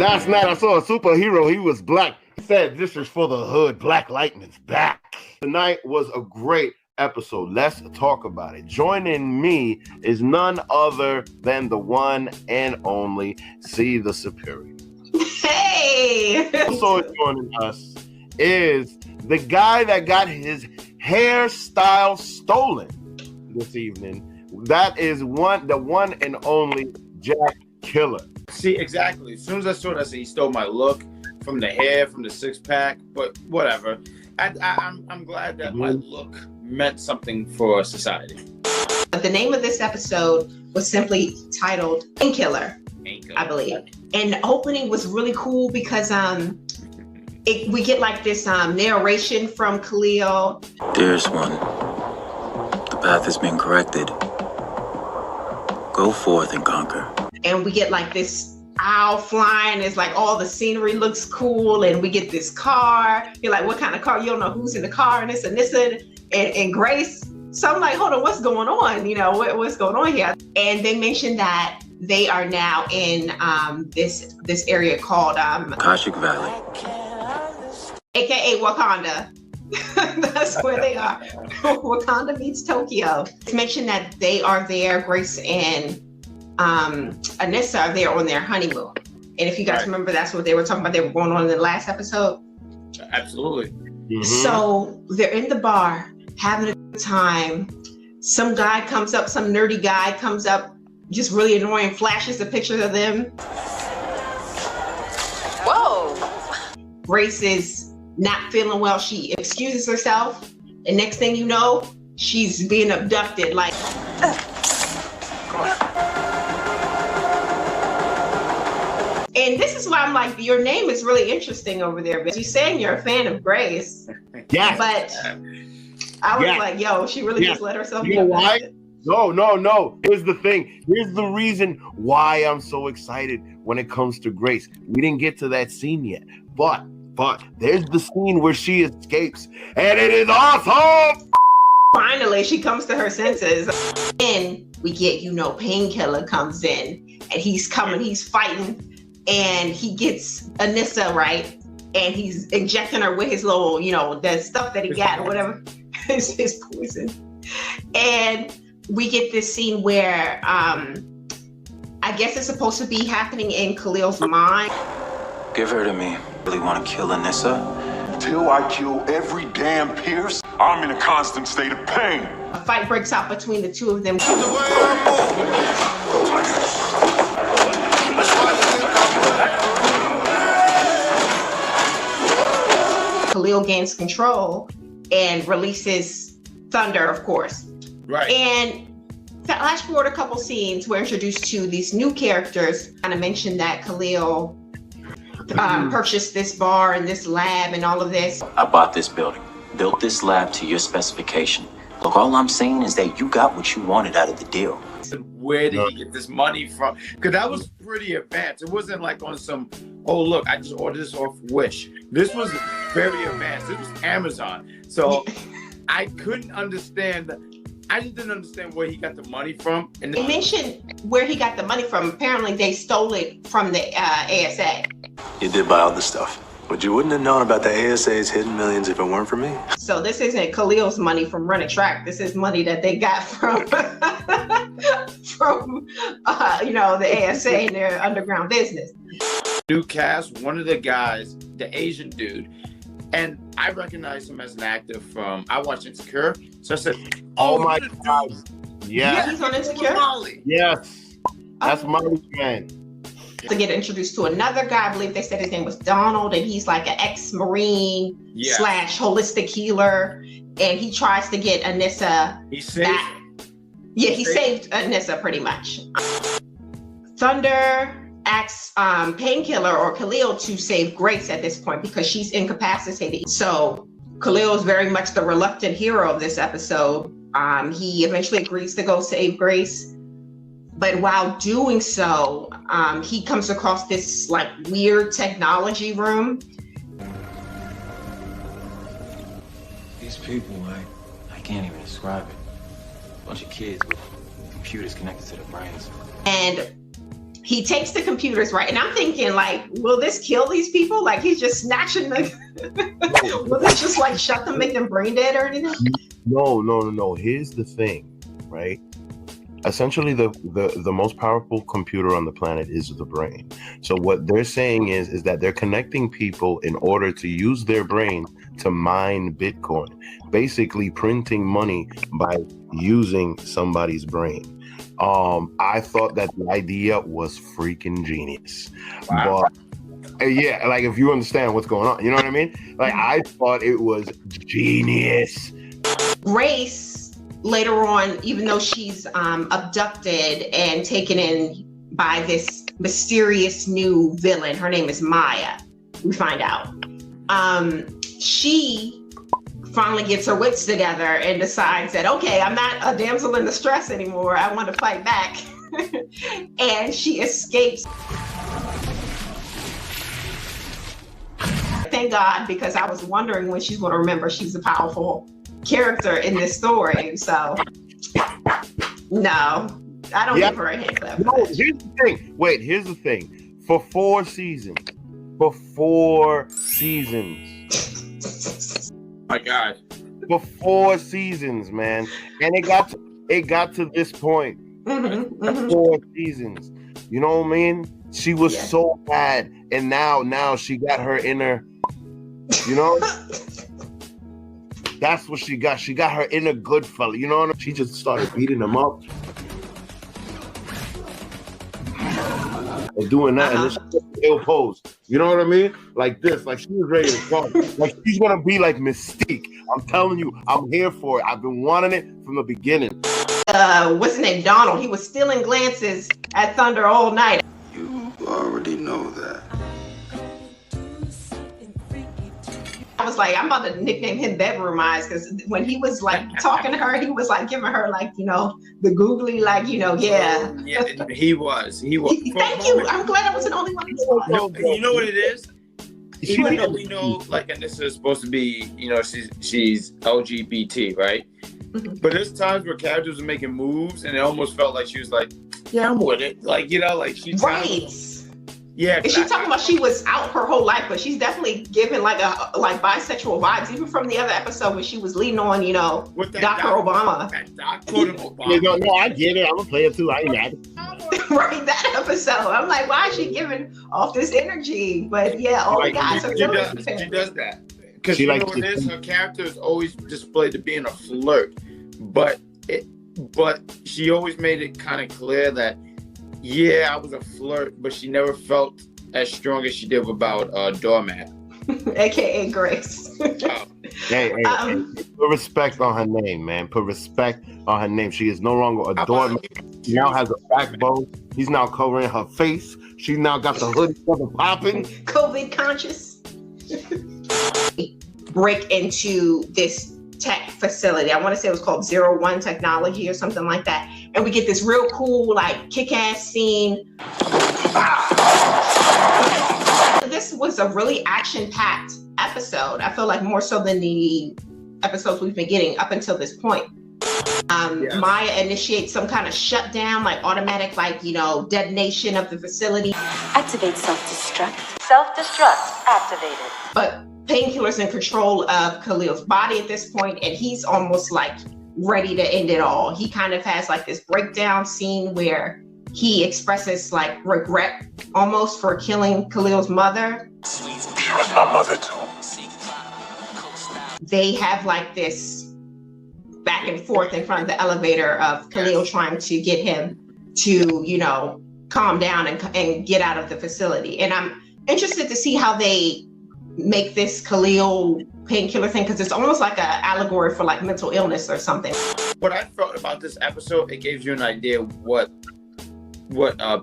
Last night I saw a superhero. He was black. He said, "This is for the hood. Black Lightning's back." Tonight was a great episode. Let's talk about it. Joining me is none other than the one and only C the Superior. Hey! Also joining us is the guy that got his hairstyle stolen this evening. That is the one and only Jack Killer. See, exactly. As soon as I saw that, he stole my look from the hair, from the six-pack, but whatever. I'm glad that my look meant something for society. The name of this episode was simply titled Painkiller, I believe. And the opening was really cool because we get like this narration from Khalil. Dearest one, the path has been corrected. Go forth and conquer. And we get like this owl flying. It's like all the scenery looks cool. And we get this car. You're like, what kind of car? You don't know who's in the car and this and Grace. So I'm like, hold on, what's going on? You know, what's going on here? And they mentioned that they are now in this area called Kashik Valley, aka Wakanda. That's where they are. Wakanda meets Tokyo. It's mentioned that they are there. Grace and Anissa are there on their honeymoon. And if you guys remember, that's what they were talking about. They were going on in the last episode. Absolutely. Mm-hmm. So they're in the bar having a good time. Some guy comes up, some nerdy guy comes up, just really annoying, flashes the pictures of them. Whoa. Grace is not feeling well. She excuses herself. And next thing you know, she's being abducted. Like, and this is why I'm like, your name is really interesting over there. But you're saying you're a fan of Grace. Yeah. But I was like, yo, she really just let herself You be know why? abducted. No. Here's the thing. Here's the reason why I'm so excited when it comes to Grace. We didn't get to that scene yet, but there's the scene where she escapes, and it is awesome. Finally, she comes to her senses. And we get, Painkiller comes in, and he's fighting, and he gets Anissa, right? And he's injecting her with his little, the stuff that he got or whatever, his poison. And we get this scene where I guess it's supposed to be happening in Khalil's mind. Give her to me. Really want to kill Anissa? Till I kill every damn Pierce, I'm in a constant state of pain. A fight breaks out between the two of them. Khalil gains control and releases Thunder, of course. Right. And flash forward a couple scenes, we're introduced to these new characters. Kind of mentioned that Khalil purchased this bar and this lab and all of this. I bought this building, built this lab to your specification. Look, all I'm saying is that you got what you wanted out of the deal. Where did he get this money from? Because that was pretty advanced. It wasn't like on some, oh, look, I just ordered this off Wish. This was very advanced. This was Amazon. So I couldn't understand. I just didn't understand where he got the money from. And they mentioned where he got the money from. Apparently, they stole it from the ASA. You did buy all the stuff, but you wouldn't have known about the ASA's hidden millions if it weren't for me. So this isn't Khalil's money from running track. This is money that they got from the ASA and their underground business. New cast, one of the guys, the Asian dude, and I recognized him as an actor from, I watched Insecure, so I said, oh my God. Yeah, he's on Insecure? Yes, that's Molly's man. To get introduced to another guy, I believe they said his name was Donald, and he's like an ex-Marine / holistic healer, and he tries to get Anissa back. Yeah, he saved Anissa pretty much. Thunder asks Painkiller or Khalil to save Grace at this point because she's incapacitated. So Khalil is very much the reluctant hero of this episode. He eventually agrees to go save Grace. But while doing so, he comes across this like weird technology room. These people, I can't even describe it. A bunch of kids with computers connected to their brains. And he takes the computers, right? And I'm thinking, like, will this kill these people? Like, he's just snatching the. Will this just like shut them, make them brain dead or anything? No. Here's the thing, right? Essentially, the most powerful computer on the planet is the brain. So what they're saying is that they're connecting people in order to use their brain to mine Bitcoin, basically printing money by using somebody's brain. I thought that the idea was freaking genius. Wow. But yeah, like if you understand what's going on, you know what I mean? Like I thought it was genius. Grace, later on, even though she's abducted and taken in by this mysterious new villain, her name is Maya, we find out. She finally gets her wits together and decides that, okay, I'm not a damsel in distress anymore. I want to fight back. And she escapes. Thank God, because I was wondering when she's going to remember she's a powerful character in this story. So, no, I don't give her a hand clap. No, here's the thing. Wait, here's the thing. For 4 seasons. My God. For 4 seasons, man. And it got to this point. 4 seasons. You know what I mean? She was so bad. And now she got her inner, you know? That's what she got. She got her inner good fella. You know what I mean? She just started beating him up. And doing that, and then she took the ill pose. You know what I mean? Like this, like she was ready to go. Like she's gonna be like Mystique. I'm telling you, I'm here for it. I've been wanting it from the beginning. What's his name? Donald. He was stealing glances at Thunder all night. You already know that. I was like, I'm about to nickname him Bedroom Eyes, because when he was like talking to her, he was like giving her like, you know, the googly, like, you know, yeah. Yeah, he was. Thank you. I'm glad I wasn't the only one who saw it. You know what it is? Even though we know, like, Anissa is supposed to be, you know, she's LGBT, right? Mm-hmm. But there's times where characters are making moves, and it almost felt like she was like, "Yeah, I'm with it." Like, you know, like she's right. Yeah, and she's talking about she was out her whole life, but she's definitely giving like bisexual vibes, even from the other episode when she was leaning on, you know, Dr. Obama. Dr. Obama. No, I get it. I'm a player too. I ain't mad. Right, that episode. I'm like, why is she giving off this energy? But yeah, all the guys are she does that. Because you know what it is? Her character is always displayed to being a flirt. But she always made it kind of clear that, yeah, I was a flirt, but she never felt as strong as she did about Doormat. AKA Grace. Hey, put respect on her name, man. Put respect on her name. She is no longer a doormat. She now has a backbone. He's now covering her face. She now got the hoodie popping. COVID conscious. Break into this tech facility. I want to say it was called 01 Technology or something like that. And we get this real cool, like, kick-ass scene. This was a really action-packed episode. I feel like more so than the episodes we've been getting up until this point. Maya initiates some kind of shutdown, like automatic, like, you know, detonation of the facility. Activate self-destruct. Self-destruct activated. But Painkiller's in control of Khalil's body at this point, and he's almost like ready to end it all. He kind of has like this breakdown scene where he expresses like regret almost for killing Khalil's mother. She was my mother too. They have like this back and forth in front of the elevator of Khalil trying to get him to, you know, calm down and get out of the facility. And I'm interested to see how they make this Khalil Painkiller thing, because it's almost like an allegory for like mental illness or something. What I felt about this episode, it gives you an idea of what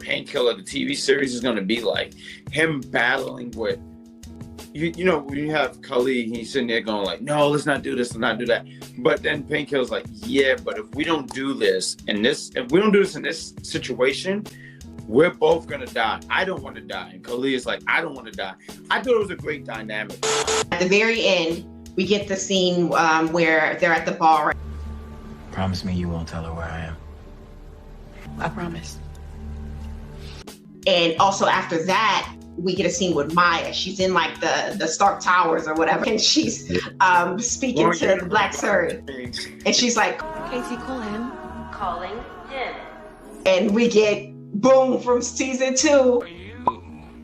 Painkiller, the TV series, is going to be like. Him battling with, you know, when you have Khalid, he's sitting there going like, no, let's not do this, let's not do that. But then Painkiller's like, yeah, but if we don't do this in this situation, we're both gonna die. I don't want to die. And Khalid is like, I don't want to die. I thought it was a great dynamic. At the very end, we get the scene where they're at the bar. Promise me you won't tell her where I am. I promise. And also after that, we get a scene with Maya. She's in like the Stark Towers or whatever, and she's speaking to the Black Surrey, and she's like, Casey, call him. Calling him. and we get boom from season 2.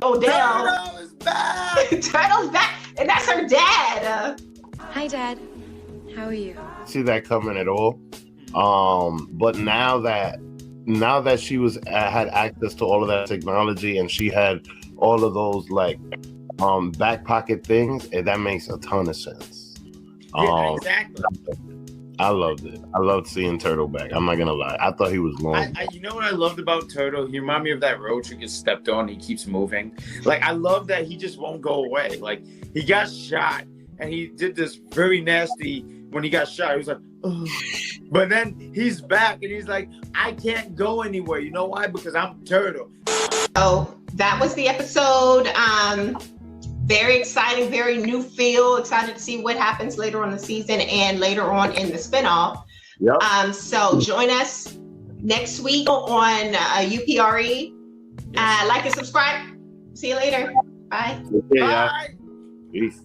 Odell. Turtle is back. Turtle's back, and that's her dad. Hi, Dad. How are you? See that coming at all. But now that she had access to all of that technology and she had all of those like back pocket things, and that makes a ton of sense. Yeah, exactly. I loved it. I loved seeing Turtle back. I'm not gonna lie. I thought he was long. You know what I loved about Turtle? He reminded me of that roach who gets stepped on. He keeps moving. Like, I love that he just won't go away. Like, he got shot and he did this very nasty. When he got shot, he was like, ugh. But then he's back and he's like, I can't go anywhere. You know why? Because I'm Turtle. So that was the episode. Very exciting, very new feel. Excited to see what happens later on the season and later on in the spinoff. Yep. So join us next week on UPRE. Like and subscribe. See you later. Bye. Okay, Bye. Peace.